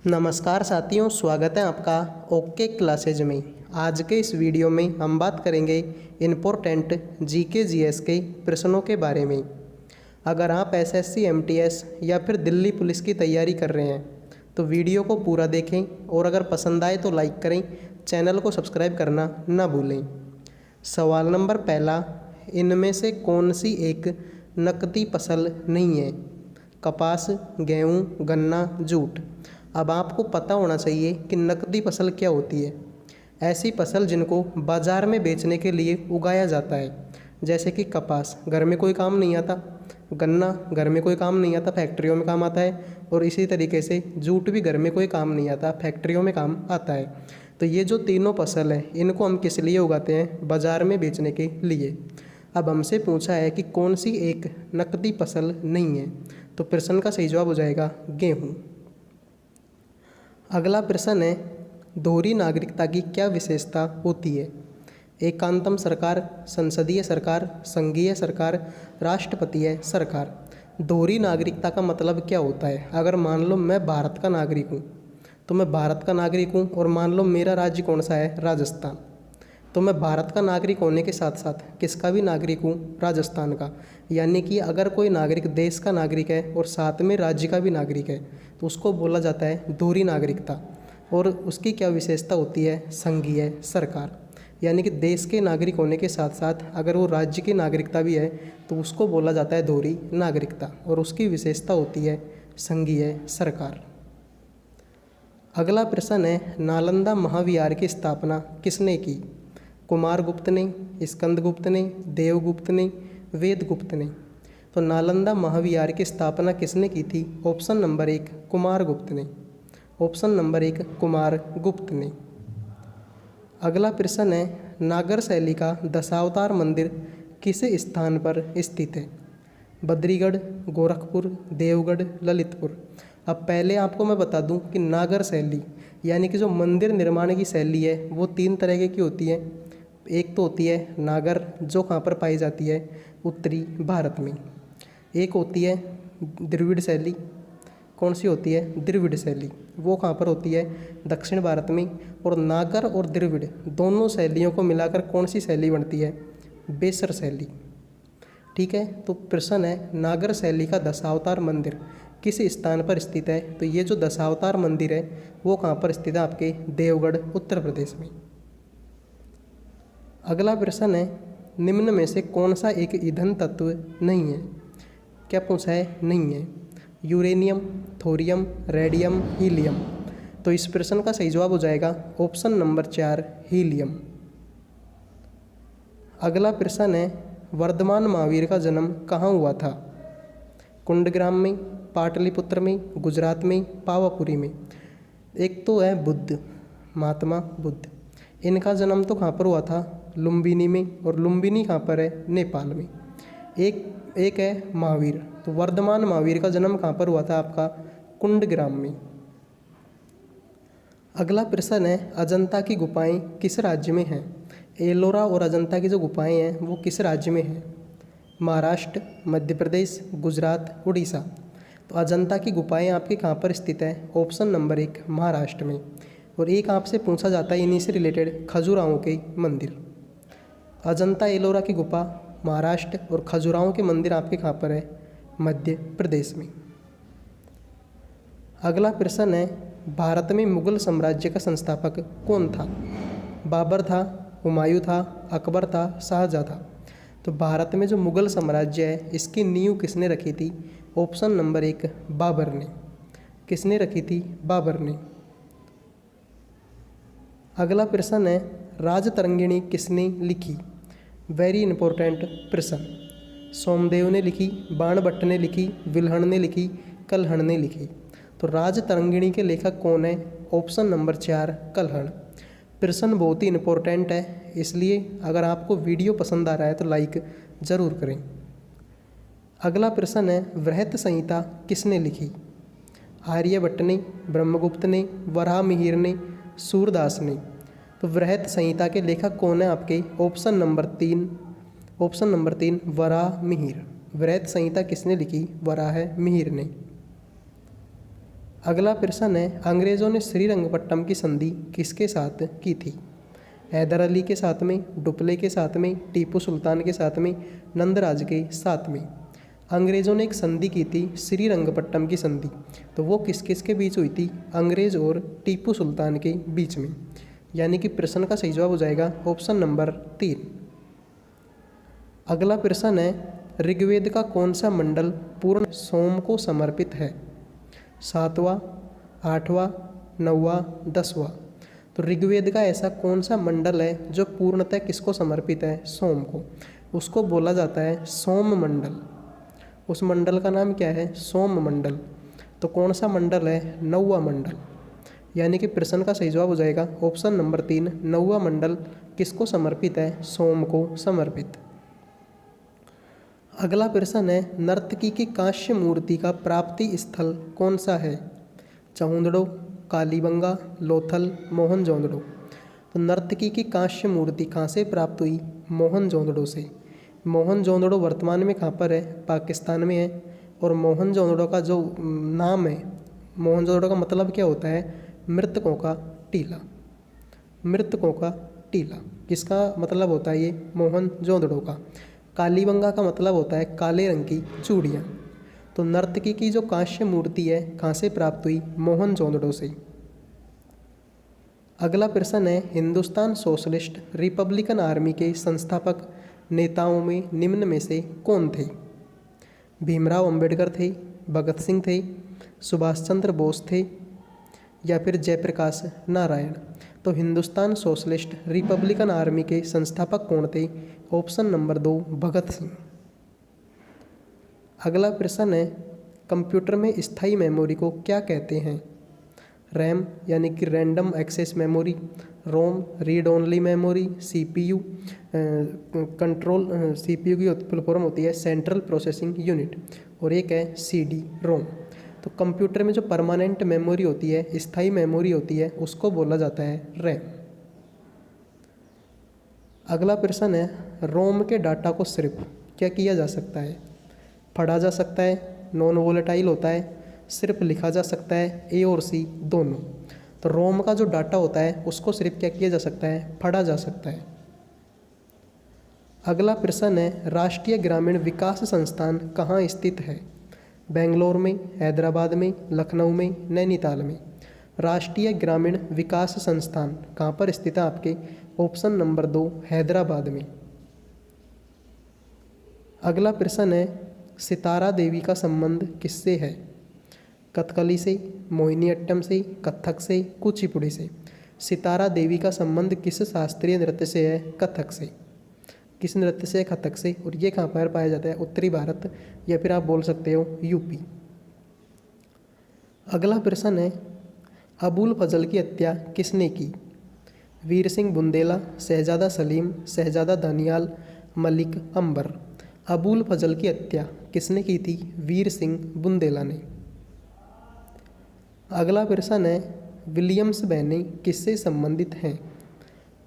नमस्कार साथियों, स्वागत है आपका ओके क्लासेज में। आज के इस वीडियो में हम बात करेंगे इम्पोर्टेंट जीके जीएस के प्रश्नों के बारे में। अगर आप एसएससी एमटीएस या फिर दिल्ली पुलिस की तैयारी कर रहे हैं तो वीडियो को पूरा देखें और अगर पसंद आए तो लाइक करें, चैनल को सब्सक्राइब करना ना भूलें। सवाल नंबर पहला, इनमें से कौन सी एक नकदी फसल नहीं है? कपास, गेहूँ, गन्ना, जूट। अब आपको पता होना चाहिए कि नकदी फसल क्या होती है। ऐसी फसल जिनको बाज़ार में बेचने के लिए उगाया जाता है, जैसे कि कपास घर में कोई काम नहीं आता, गन्ना घर में कोई काम नहीं आता, फैक्ट्रियों में काम आता है, और इसी तरीके से जूट भी घर में कोई काम नहीं आता, फैक्ट्रियों में काम आता है। तो ये जो तीनों फसल है इनको हम किस लिए उगाते हैं? बाज़ार में बेचने के लिए। अब हमसे पूछा है कि कौन सी एक नकदी फसल नहीं है, तो प्रश्न का सही जवाब हो जाएगा गेहूँ। अगला प्रश्न है, दोहरी नागरिकता की क्या विशेषता होती है? एकांतम सरकार, संसदीय सरकार, संघीय सरकार, राष्ट्रपतीय सरकार। दोहरी नागरिकता का मतलब क्या होता है? अगर मान लो मैं भारत का नागरिक हूँ तो मैं भारत का नागरिक हूँ, और मान लो मेरा राज्य कौन सा है? राजस्थान। तो मैं भारत का नागरिक होने के साथ साथ किसका भी नागरिक हूँ? राजस्थान का। यानी कि अगर कोई नागरिक देश का नागरिक है और साथ में राज्य का भी नागरिक है तो उसको बोला जाता है दोहरी नागरिकता। और उसकी क्या विशेषता होती है? संघीय सरकार। यानी कि देश के नागरिक होने के साथ साथ अगर वो राज्य की नागरिकता भी है तो उसको बोला जाता है दोहरी नागरिकता, और उसकी विशेषता होती है संघीय सरकार। अगला प्रश्न है, नालंदा महाविहार की स्थापना किसने की? कुमारगुप्त ने, स्कंदगुप्त ने, देवगुप्त ने, वेदगुप्त ने। तो नालंदा महाविहार की स्थापना किसने की थी? ऑप्शन नंबर 1 कुमारगुप्त ने। ऑप्शन नंबर 1 कुमारगुप्त ने। अगला प्रश्न है, नागर शैली का दशावतार मंदिर किस स्थान पर स्थित है? बद्रीगढ़, गोरखपुर, देवगढ़, ललितपुर। अब पहले आपको मैं बता दूं कि नागर शैली यानी कि जो मंदिर निर्माण की शैली है वो 3 तरह की होती है। एक तो होती है नागर, जो कहाँ पर पाई जाती है? उत्तरी भारत में। एक होती है द्रविड़ शैली। कौन सी होती है? द्रविड़ शैली। वो कहाँ पर होती है? दक्षिण भारत में। और नागर और द्रविड़ दोनों शैलियों को मिलाकर कौन सी शैली बनती है? बेसर शैली। ठीक है, तो प्रश्न है, नागर शैली का दशावतार मंदिर किस स्थान पर स्थित है? तो ये जो दशावतार मंदिर है वो कहाँ पर स्थित है? आपके देवगढ़, उत्तर प्रदेश में। अगला प्रश्न है, निम्न में से कौन सा एक ईंधन तत्व नहीं है? क्या पूछा है? नहीं है। Uranium, thorium, radium, helium. तो इस प्रश्न का सही जवाब हो जाएगा ऑप्शन नंबर 4 हीलियम। अगला प्रश्न है, वर्धमान महावीर का जन्म कहाँ हुआ था? कुंडग्राम में, पाटलिपुत्र में, गुजरात में, पावापुरी में। एक तो है बुद्ध, महात्मा बुद्ध। इनका जन्म तो कहाँ पर हुआ था? लुम्बिनी में, और लुम्बिनी कहाँ पर है? नेपाल में। एक है महावीर, तो वर्धमान महावीर का जन्म कहाँ पर हुआ था? आपका कुंडग्राम में। अगला प्रश्न है, अजंता की गुफाएं किस राज्य में हैं? एलोरा और अजंता की जो गुफाएं हैं वो किस राज्य में हैं? महाराष्ट्र, मध्य प्रदेश, गुजरात, उड़ीसा। तो अजंता की गुफाएं आपके कहाँ पर स्थित है? ऑप्शन नंबर 1 महाराष्ट्र में। और एक आपसे पूछा जाता है इन्हीं से रिलेटेड, खजुराहो के मंदिर। अजंता एलोरा की गुफा महाराष्ट्र और खजुराहो के मंदिर आपके कहाँ पर है? मध्य प्रदेश में। अगला प्रश्न है, भारत में मुगल साम्राज्य का संस्थापक कौन था? बाबर था, हुमायूं था, अकबर था, शाहजहाँ था। तो भारत में जो मुगल साम्राज्य है इसकी नींव किसने रखी थी? ऑप्शन नंबर 1 बाबर ने। किसने रखी थी? बाबर ने। अगला प्रश्न है, राजतरंगिणी किसने लिखी? वेरी इंपॉर्टेंट प्रश्न। सोमदेव ने लिखी, बाणभट्ट ने लिखी, विल्हण ने लिखी, कल्हण ने लिखी। तो राजतरंगिणी के लेखक कौन है? Option number 4 Kalhana. प्रश्न बहुत ही इंपॉर्टेंट है, इसलिए अगर आपको वीडियो पसंद आ रहा है तो लाइक ज़रूर करें। अगला प्रश्न है, वृहत संहिता किसने लिखी? आर्यभट्ट ने, ब्रह्मगुप्त ने, वराहमिहिर ने, सूरदास ने। तो वृहत संहिता के लेखक कौन है आपके? Option number 3 Varahamihira. वृहत संहिता किसने लिखी? वराहमिहिर ने। अगला प्रश्न है, अंग्रेज़ों ने श्रीरंगपट्टम की संधि किसके साथ की थी? हैदर अली के साथ में, डुप्ले के साथ में, टीपू सुल्तान के साथ में, नंदराज के साथ में। अंग्रेज़ों ने एक संधि की थी श्रीरंगपट्टम की संधि, तो वो किस किस के बीच हुई थी? अंग्रेज़ और टीपू सुल्तान के बीच में। यानी कि प्रश्न का सही जवाब हो जाएगा ऑप्शन नंबर 3। अगला प्रश्न है, ऋग्वेद का कौन सा मंडल पूर्ण सोम को समर्पित है? 7वां, 8वां, 9वां, 10वां। तो ऋग्वेद का ऐसा कौन सा मंडल है जो पूर्णतः किसको समर्पित है? सोम को। उसको बोला जाता है सोम मंडल। उस मंडल का नाम क्या है? सोम मंडल। तो कौन सा मंडल है? 9वां मंडल। यानी कि प्रश्न का सही जवाब हो जाएगा ऑप्शन नंबर 3, 9वां मंडल किसको समर्पित है? सोम को समर्पित। अगला प्रश्न है, नर्तकी की कांस्य मूर्ति का प्राप्ति स्थल कौन सा है? चहुंदड़ो, कालीबंगा, लोथल, मोहनजोदड़ो। तो नर्तकी की कांस्य मूर्ति कहाँ से प्राप्त हुई? मोहनजोदड़ो से। मोहनजोदड़ो वर्तमान में कहाँ पर है? पाकिस्तान में है। और मोहनजोदड़ो का जो नाम है, मोहनजोदड़ो का मतलब क्या होता है? मृतकों का टीला। मृतकों का टीला किसका मतलब होता है? ये मोहनजोदड़ो का। कालीबंगा का मतलब होता है काले रंग की चूड़ियाँ। तो नर्तकी की जो कांस्य मूर्ति है कहाँ से प्राप्त हुई? मोहनजोदड़ो से। अगला प्रश्न है, हिंदुस्तान सोशलिस्ट रिपब्लिकन आर्मी के संस्थापक नेताओं में निम्न में से कौन थे? भीमराव अंबेडकर थे, भगत सिंह थे, सुभाष चंद्र बोस थे, या फिर जयप्रकाश नारायण। तो हिंदुस्तान सोशलिस्ट रिपब्लिकन आर्मी के संस्थापक कौन थे? Option number 2, Bhagat Singh. अगला प्रश्न है, कंप्यूटर में स्थायी मेमोरी को क्या कहते हैं? रैम यानी कि random access memory, ROM read only memory, CPU control, CPU की फुल फॉर्म होती है सेंट्रल प्रोसेसिंग यूनिट, और एक है सीडी रोम। तो कंप्यूटर में जो परमानेंट मेमोरी होती है, स्थायी मेमोरी होती है, उसको बोला जाता है रैम। अगला प्रश्न है, रोम के डाटा को सिर्फ क्या किया जा सकता है? पढ़ा जा सकता है, नॉन वोलेटाइल होता है, सिर्फ लिखा जा सकता है, ए और सी दोनों। तो रोम का जो डाटा होता है उसको सिर्फ क्या किया जा सकता है? पढ़ा जा सकता है। अगला प्रश्न है, राष्ट्रीय ग्रामीण विकास संस्थान कहाँ स्थित है? बेंगलोर में, हैदराबाद में, लखनऊ में, नैनीताल में। राष्ट्रीय ग्रामीण विकास संस्थान कहाँ पर स्थित है आपके? ऑप्शन नंबर 2, हैदराबाद में। अगला प्रश्न है, सितारा देवी का संबंध किससे है? कथकली से, मोहिनीअट्टम से, कथक से, कुचिपुड़ी से। सितारा देवी का संबंध किस शास्त्रीय नृत्य से है? कथक से। किस नृत्य से? कथक से। और ये कहाँ पर पाया जाता है? उत्तरी भारत, या फिर आप बोल सकते हो यूपी। अगला प्रश्न है, अबुल फजल की हत्या किसने की? वीर सिंह बुंदेला, शहजादा सलीम, शहजादा दानियाल, मलिक अंबर। अबुल फजल की हत्या किसने की थी? वीर सिंह बुंदेला ने। अगला प्रश्न है, विलियम्स बहनें किससे संबंधित हैं?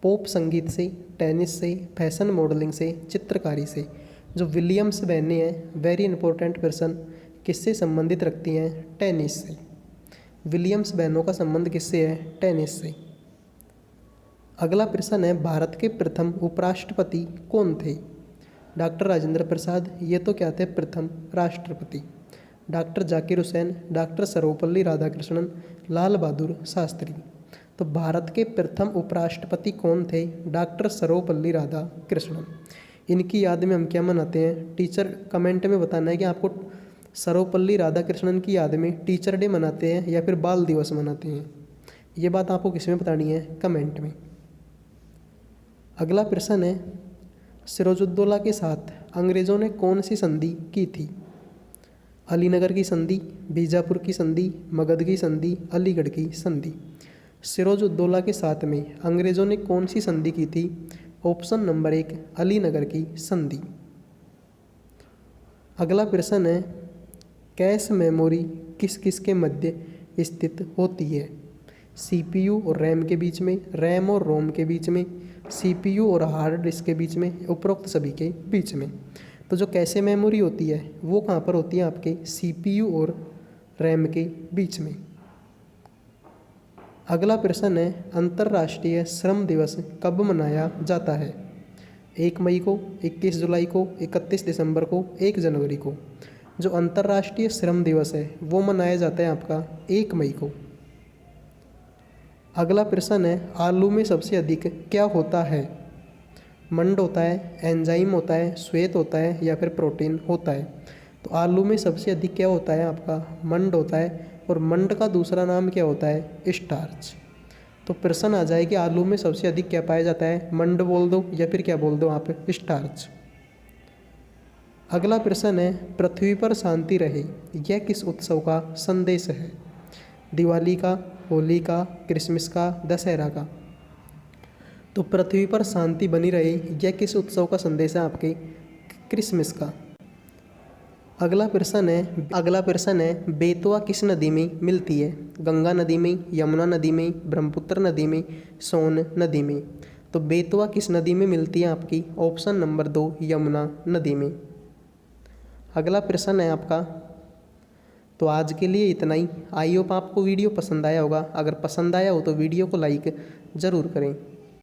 पॉप संगीत से, टेनिस से, फैशन मॉडलिंग से, चित्रकारी से। जो विलियम्स बहनें हैं, वेरी इंपॉर्टेंट प्रश्न, किससे संबंधित रखती हैं? टेनिस से। विलियम्स बहनों का संबंध किससे है? टेनिस से। अगला प्रश्न है, भारत के प्रथम उपराष्ट्रपति कौन थे? डॉक्टर राजेंद्र प्रसाद, ये तो क्या थे? प्रथम राष्ट्रपति। Doctor Zakir Hussain, doctor Sarvepalli Radhakrishnan, Lal Bahadur Shastri. तो भारत के प्रथम उपराष्ट्रपति कौन थे? डॉक्टर सर्वपल्ली राधाकृष्णन। इनकी याद में हम क्या मनाते हैं? टीचर कमेंट में बताना है कि आपको सर्वपल्ली राधाकृष्णन की याद में टीचर डे मनाते हैं या फिर बाल दिवस मनाते हैं। ये बात आपको किस में बतानी है? कमेंट में। अगला प्रश्न है, सिराजुद्दौला के साथ अंग्रेज़ों ने कौन सी संधि की थी? अलीनगर की संधि, बीजापुर की संधि, मगध की संधि, अलीगढ़ की संधि। सिराजुद्दौला के साथ में अंग्रेज़ों ने कौन सी संधि की थी? ऑप्शन नंबर 1, अलीनगर की संधि। अगला प्रश्न है, कैश मेमोरी किस किस के मध्य स्थित होती है? सीपीयू और रैम के बीच में, रैम और रोम के बीच में, सीपीयू और हार्ड डिस्क के बीच में, उपरोक्त सभी के बीच में। तो जो कैशे मेमोरी होती है वो कहाँ पर होती है? आपके सीपीयू और रैम के बीच में। अगला प्रश्न है, अंतर्राष्ट्रीय श्रम दिवस कब मनाया जाता है? 1 मई को, 21 जुलाई को, 31 दिसंबर को, 1 जनवरी को। जो अंतर्राष्ट्रीय श्रम दिवस है वो मनाया जाता है आपका 1 मई को। अगला प्रश्न है, आलू में सबसे अधिक क्या होता है? मंड होता है, एंजाइम होता है, श्वेत होता है या फिर प्रोटीन होता है। तो आलू में सबसे अधिक क्या होता है आपका? मंड होता है, और मंड का दूसरा नाम क्या होता है? स्टार्च। तो प्रश्न आ जाए कि आलू में सबसे अधिक क्या पाया जाता है? मंड बोल दो या फिर क्या बोल दो आप? स्टार्च। अगला प्रश्न है, पृथ्वी पर शांति रहे यह किस उत्सव का संदेश है? दिवाली का, होली का, क्रिसमस का, दशहरा का। तो पृथ्वी पर शांति बनी रहे यह किस उत्सव का संदेश है आपके? क्रिसमस का। अगला प्रश्न है, बेतवा किस नदी में मिलती है? गंगा नदी में, यमुना नदी में, ब्रह्मपुत्र नदी में, सोन नदी में। तो बेतवा किस नदी में मिलती है आपकी? ऑप्शन नंबर 2 यमुना नदी में। अगला प्रश्न है आपका, तो आज के लिए इतना ही। आई होप आपको वीडियो पसंद आया होगा। अगर पसंद आया हो तो वीडियो को लाइक ज़रूर करें।